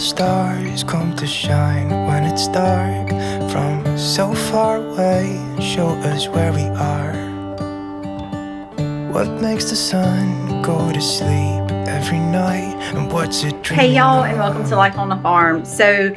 stars come to shine when it's dark from so far away, show us where we are. What makes the sun go to sleep every night, and what's it dreaming? Hey y'all, and welcome to Life on the Farm. So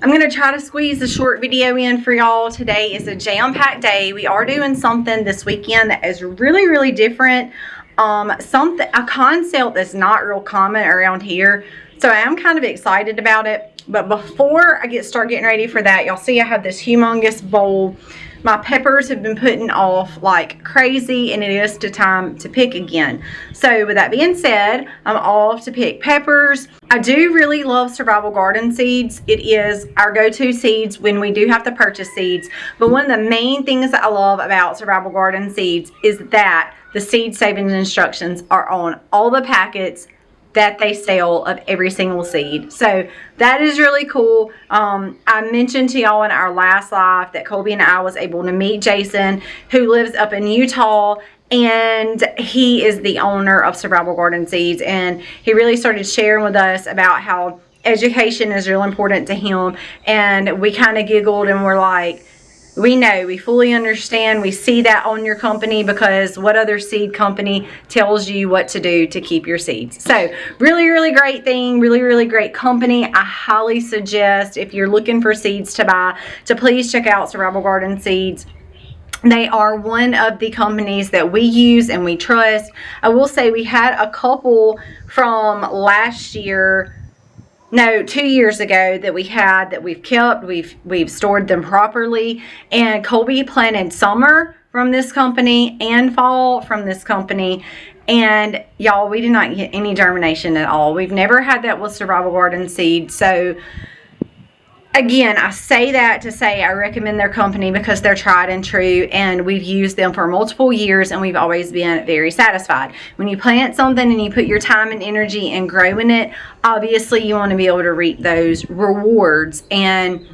I'm gonna try to squeeze a short video in for y'all. Today is a jam-packed day. We are doing something this weekend that is really different. A concept that's not real common around here. So I am kind of excited about it. But before I start getting ready for that, y'all see I have this humongous bowl. My peppers have been putting off like crazy, and it is time to pick again. So with that being said, I'm off to pick peppers. I do really love survival garden seeds. It is our go-to seeds when we do have to purchase seeds. But one of the main things that I love about survival garden seeds is that the seed savings instructions are on all the packets that they sell of every single seed. So that is really cool. I mentioned to y'all in our last live that Colby and I was able to meet Jason, who lives up in Utah, and he is the owner of Survival Garden Seeds, and he really started sharing with us about how education is real important to him. And we kind of giggled and we're like, we know, we fully understand, we see that on your company, because what other seed company tells you what to do to keep your seeds? So really great thing, really great company. I highly suggest, if you're looking for seeds to buy, to please check out Survival Garden Seeds. They are one of the companies that we use and we trust. I will say we had a couple from last year, no, 2 years ago, that we've kept. We've stored them properly. And Colby planted summer from this company and fall from this company. And y'all, we did not get any germination at all. We've never had that with Survival Garden Seed. So again, I say that to say I recommend their company because they're tried and true, and we've used them for multiple years and we've always been very satisfied. When you plant something and you put your time and energy in growing it, obviously you want to be able to reap those rewards. And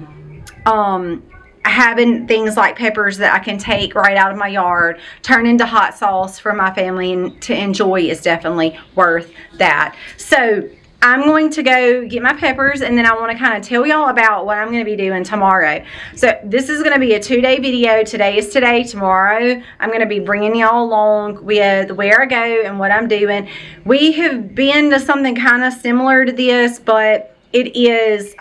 having things like peppers that I can take right out of my yard, turn into hot sauce for my family and to enjoy, is definitely worth that. So I'm going to go get my peppers, and then I want to kind of tell y'all about what I'm going to be doing tomorrow. So this is going to be a 2-day video. Today is today. Tomorrow I'm going to be bringing y'all along with where I go and what I'm doing. We have been to something kind of similar to this, but it is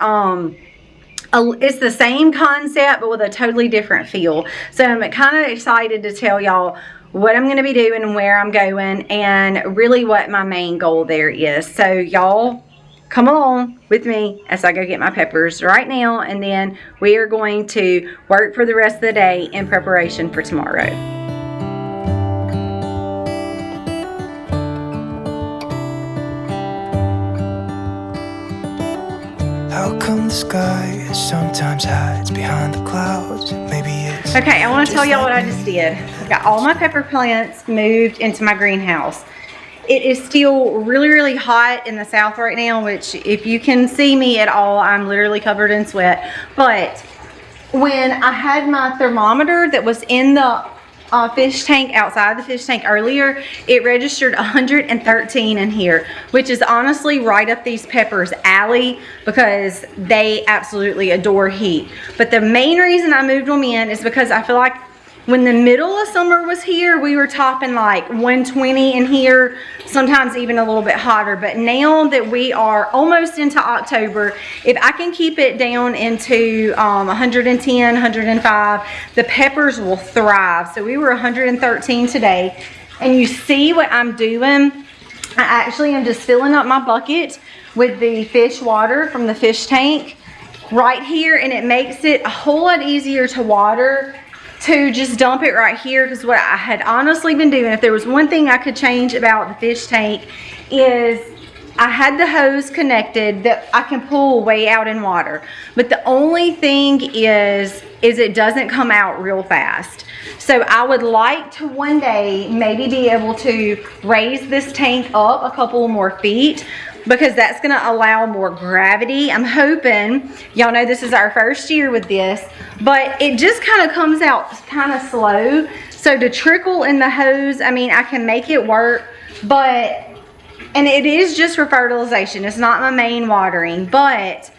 it's the same concept but with a totally different feel. So I'm kind of excited to tell y'all what I'm going to be doing and where I'm going, and really what my main goal there is. So y'all come along with me as I go get my peppers right now, and then we are going to work for the rest of the day in preparation for tomorrow. How come the sky sometimes hides behind the clouds? Maybe it's okay, I want to tell y'all what I just did. I've got all my pepper plants moved into my greenhouse. It is still really hot in the south right now, which if you can see me at all, I'm literally covered in sweat. But when I had my thermometer that was in the fish tank, outside the fish tank earlier, it registered 113 in here, which is honestly right up these peppers' alley because they absolutely adore heat. But the main reason I moved them in is because I feel like when the middle of summer was here, we were topping like 120 in here, sometimes even a little bit hotter. But now that we are almost into October, if I can keep it down into 110, 105, the peppers will thrive. So we were 113 today. And you see what I'm doing? I actually am just filling up my bucket with the fish water from the fish tank right here. And it makes it a whole lot easier to water, to just dump it right here, because what I had honestly been doing, if there was one thing I could change about the fish tank, is I had the hose connected that I can pull way out in water. But the only thing is it doesn't come out real fast. So I would like to one day maybe be able to raise this tank up a couple more feet, because that's going to allow more gravity. I'm hoping, y'all know this is our first year with this, but it just kind of comes out kind of slow. So to trickle in the hose, I mean, I can make it work, but And it is just for fertilization. It's not my main watering, but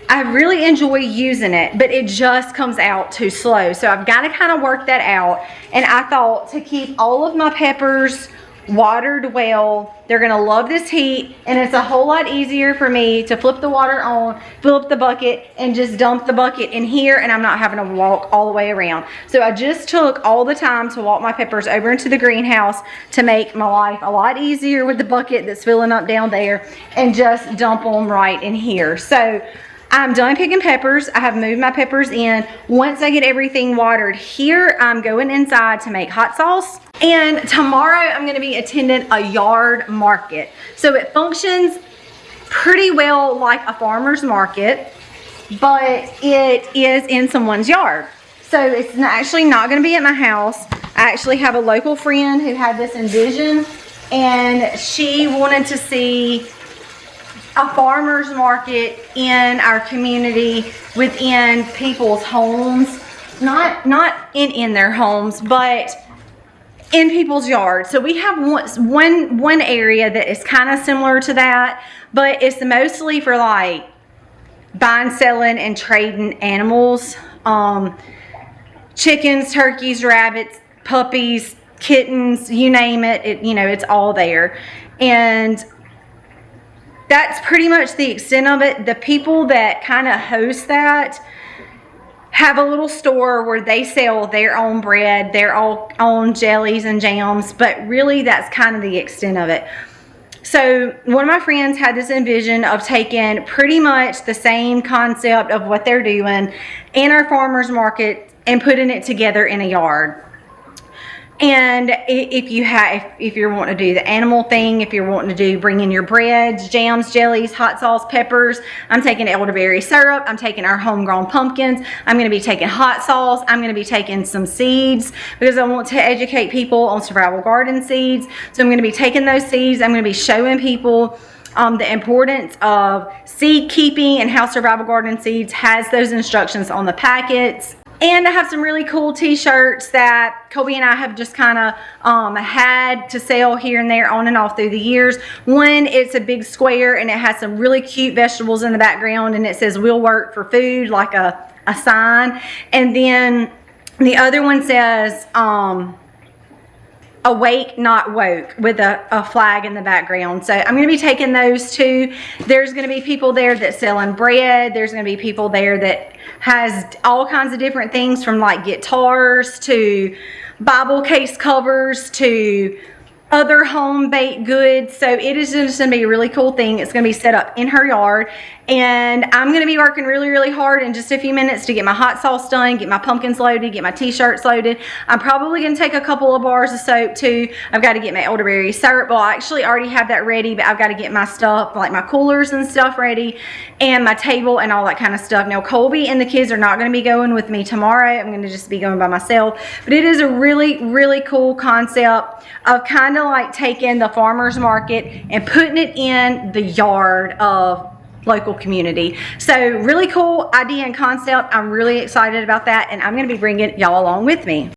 I really enjoy using it, but it just comes out too slow. So I've got to kind of work that out. And I thought to keep all of my peppers watered well, they're going to love this heat. And it's a whole lot easier for me to flip the water on, fill up the bucket, and just dump the bucket in here. And I'm not having to walk all the way around. So I just took all the time to walk my peppers over into the greenhouse to make my life a lot easier with the bucket that's filling up down there, and just dump them right in here. So I'm done picking peppers. I have moved my peppers in. Once I get everything watered here, I'm going inside to make hot sauce. And tomorrow I'm going to be attending a yard market. So it functions pretty well like a farmer's market, but it is in someone's yard. So it's actually not going to be at my house. I actually have a local friend who had this envision, and she wanted to see a farmer's market in our community, within people's homes, not in their homes, but in people's yards. So we have one area that is kind of similar to that, but it's mostly for like buying, selling, and trading animals, chickens, turkeys, rabbits, puppies, kittens, you name it. It's all there. And that's pretty much the extent of it. The people that kind of host that have a little store where they sell their own bread, their own jellies and jams, but really that's kind of the extent of it. So one of my friends had this envision of taking pretty much the same concept of what they're doing in our farmers market and putting it together in a yard. And if you're wanting to do the animal thing, if you're wanting to bring in your breads, jams, jellies, hot sauce, peppers, I'm taking elderberry syrup, I'm taking our homegrown pumpkins, I'm going to be taking hot sauce, I'm going to be taking some seeds because I want to educate people on survival garden seeds. So I'm going to be taking those seeds, I'm going to be showing people the importance of seed keeping and how survival garden seeds has those instructions on the packets. And I have some really cool t-shirts that Colby and I have just kind of had to sell here and there on and off through the years. One, it's a big square and it has some really cute vegetables in the background, and it says "We'll work for food," like a sign. And then the other one says "Awake, not woke," with a flag in the background. So I'm going to be taking those two. There's going to be people there that's selling bread. There's going to be people there that has all kinds of different things, from like guitars to Bible case covers to other home baked goods. So it is just going to be a really cool thing. It's going to be set up in her yard, and I'm going to be working really, really hard in just a few minutes to get my hot sauce done, get my pumpkins loaded, get my t-shirts loaded. I'm probably going to take a couple of bars of soap too. I've got to get my elderberry syrup. Well, I actually already have that ready, but I've got to get my stuff, like my coolers and stuff, ready, and my table and all that kind of stuff. Now, Colby and the kids are not going to be going with me tomorrow. I'm going to just be going by myself. But it is a really, really cool concept of kind of like taking the farmer's market and putting it in the yard of local community. So really cool idea and concept. I'm really excited about that, and I'm going to be bringing y'all along with me.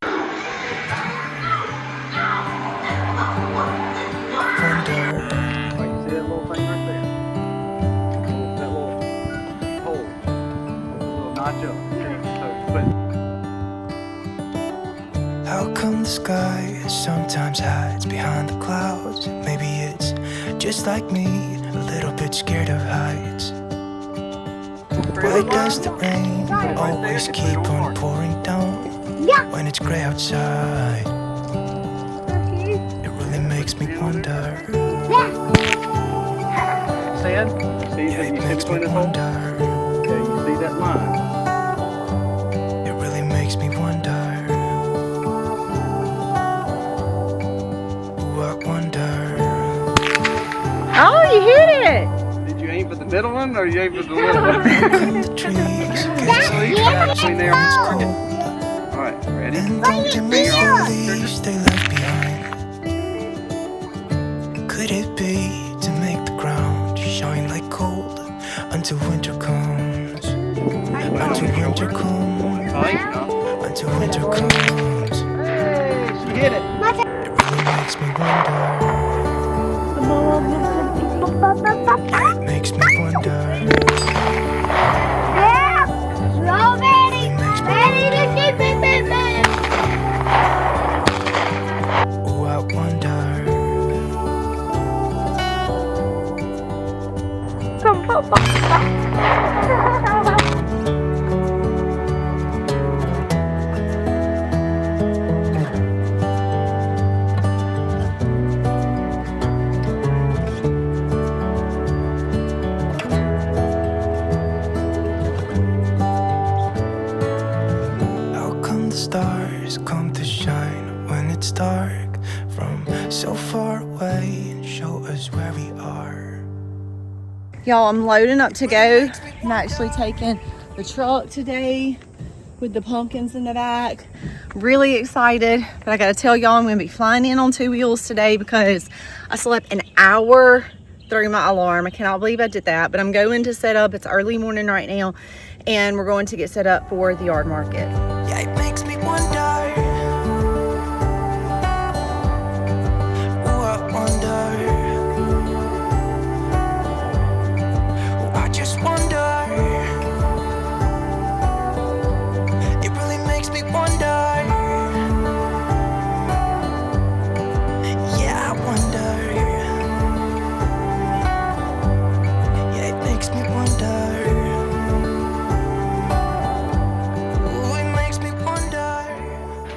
How come the sky sometimes hides behind the clouds? Maybe it's just like me, a little bit scared of heights. Why does the rain always keep on pouring down when it's gray outside? It really makes me wonder. Yeah, it makes me wonder. Okay, you see that line? It really makes me wonder. I wonder. Oh, you hit it! Did you aim for the middle one, or you aim for the little one? The trees Between there and the target. Alright, ready? and the leaves they left behind. Could it be to make the ground shine like gold until winter comes? Until winter comes. Until winter comes. Hey, she hit it. It really makes me wonder. Yeah, it makes me wonder. Oh, I wonder. How come the stars come to shine when it's dark from so far away and show us where we are? Y'all, I'm loading up to go. I'm actually taking the truck today with the pumpkins in the back. Really excited, but I gotta tell y'all I'm gonna be flying in on 2 wheels today because I slept an hour through my alarm. I cannot believe I did that, but I'm going to set up. It's early morning right now, and we're going to get set up for the yard market. Yeah, it makes me wonder. Oh, I wonder. Oh, I just wonder. It really makes me wonder. Yeah, I wonder. Yeah, it makes me wonder.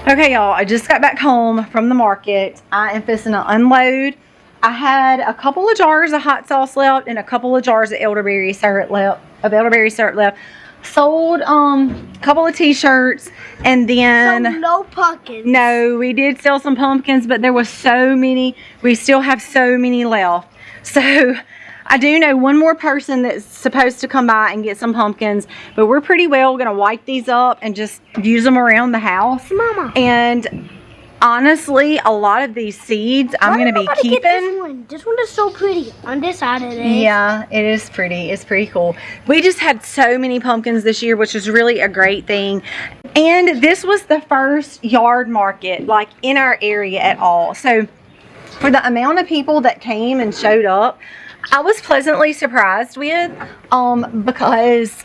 Okay, y'all, I just got back home from the market. I am fixing to unload. I had a couple of jars of hot sauce left and a couple of jars of elderberry syrup left. Sold a couple of t-shirts, and then no pumpkins. No, we did sell some pumpkins, but there was so many. We still have so many left. So I do know one more person that's supposed to come by and get some pumpkins, but we're pretty well gonna wipe these up and just use them around the house. Mama. And honestly, a lot of these seeds I'm gonna be keeping. This one is so pretty on this side of it. Yeah, it is pretty. It's pretty cool. We just had so many pumpkins this year, which is really a great thing. And this was the first yard market like in our area at all. So for the amount of people that came and showed up, I was pleasantly surprised with, because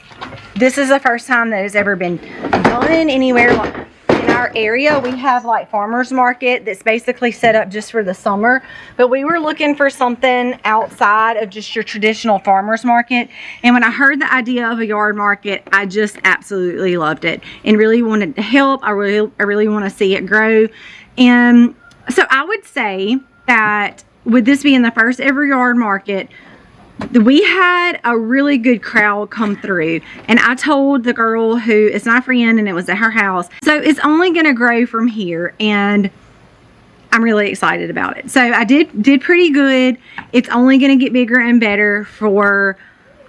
this is the first time that has ever been done anywhere like in our area. We have like farmers market that's basically set up just for the summer, but we were looking for something outside of just your traditional farmers market. And when I heard the idea of a yard market, I just absolutely loved it and really wanted to help. I really want to see it grow. And so I would say that with this being the first ever yard market, we had a really good crowd come through. And I told the girl who is my friend, and it was at her house, so it's only going to grow from here, and I'm really excited about it. So I did pretty good. It's only going to get bigger and better for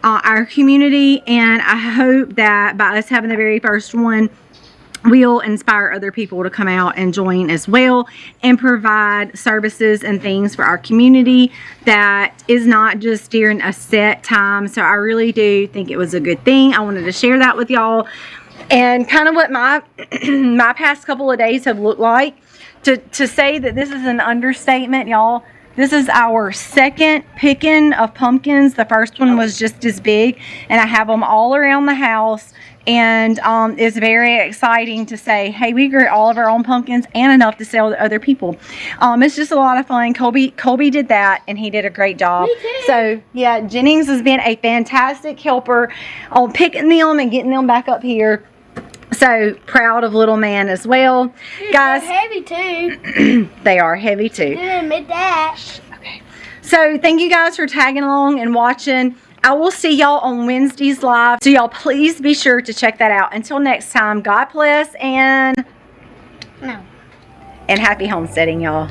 our community, and I hope that by us having the very first one, we'll inspire other people to come out and join as well and provide services and things for our community that is not just during a set time. So I really do think it was a good thing. I wanted to share that with y'all and kind of what my my past couple of days have looked like. To say that this is an understatement, y'all. This is our second picking of pumpkins. The first one was just as big, and I have them all around the house. And it's very exciting to say, hey, we grew all of our own pumpkins and enough to sell to other people. It's just a lot of fun. Colby did that, and he did a great job. So yeah, Jennings has been a fantastic helper on picking them and getting them back up here. So proud of little man as well. Guys, they're heavy too. They are heavy too. Didn't admit that. Okay. So thank you guys for tagging along and watching. I will see y'all on Wednesdays live. So y'all please be sure to check that out. Until next time, God bless and happy homesteading, y'all.